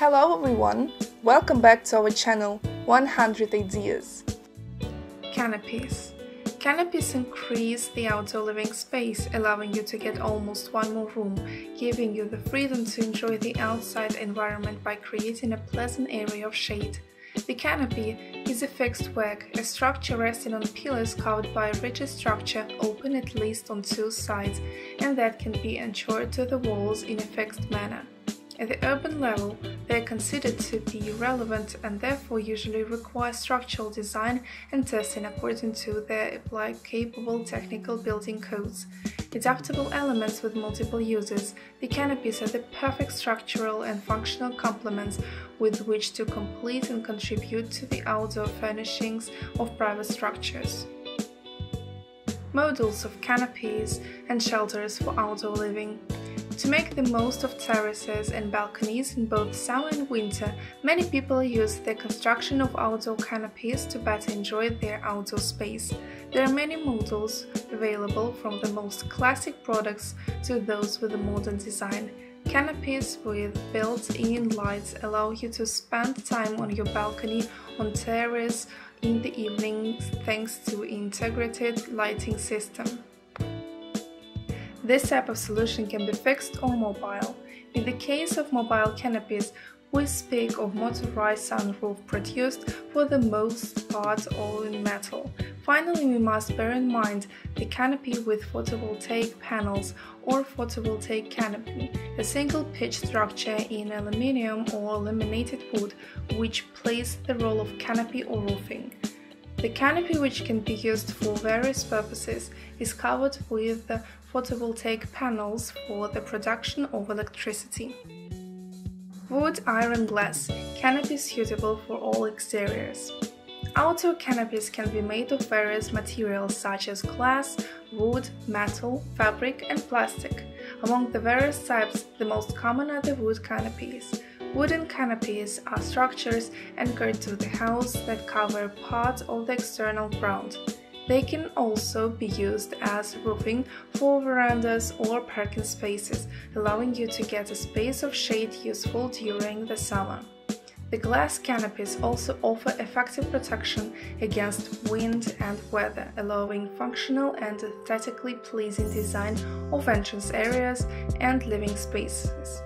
Hello everyone, welcome back to our channel 100 Ideas. Canopies. Canopies increase the outdoor living space, allowing you to get almost one more room, giving you the freedom to enjoy the outside environment by creating a pleasant area of shade. The canopy is a fixed work, a structure resting on pillars covered by a rigid structure open at least on two sides and that can be anchored to the walls in a fixed manner. At the urban level, they are considered to be relevant and therefore usually require structural design and testing according to their applicable technical building codes. Adaptable elements with multiple uses, the canopies are the perfect structural and functional complements with which to complete and contribute to the outdoor furnishings of private structures. Models of canopies and shelters for outdoor living. To make the most of terraces and balconies in both summer and winter, many people use the construction of outdoor canopies to better enjoy their outdoor space. There are many models available, from the most classic products to those with a modern design. Canopies with built-in lights allow you to spend time on your balcony, on terrace in the evenings thanks to integrated lighting system. This type of solution can be fixed or mobile. In the case of mobile canopies, we speak of motorized sunroof produced for the most part all in metal. Finally, we must bear in mind the canopy with photovoltaic panels or photovoltaic canopy, a single pitch structure in aluminium or laminated wood which plays the role of canopy or roofing. The canopy, which can be used for various purposes, is covered with photovoltaic panels for the production of electricity. Wood, iron, glass. Canopies suitable for all exteriors. Outdoor canopies can be made of various materials such as glass, wood, metal, fabric, and plastic. Among the various types, the most common are the wood canopies. Wooden canopies are structures anchored to the house that cover part of the external ground. They can also be used as roofing for verandas or parking spaces, allowing you to get a space of shade useful during the summer. The glass canopies also offer effective protection against wind and weather, allowing functional and aesthetically pleasing design of entrance areas and living spaces.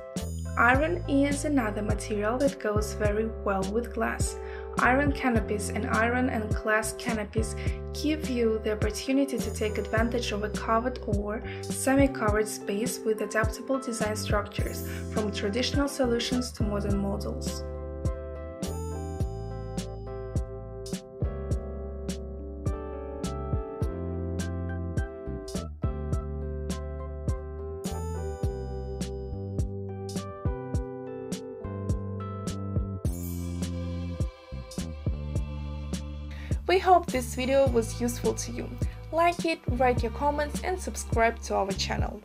Iron is another material that goes very well with glass. Iron canopies and iron and glass canopies give you the opportunity to take advantage of a covered or semi-covered space with adaptable design structures, from traditional solutions to modern models. We hope this video was useful to you. Like it, write your comments and subscribe to our channel.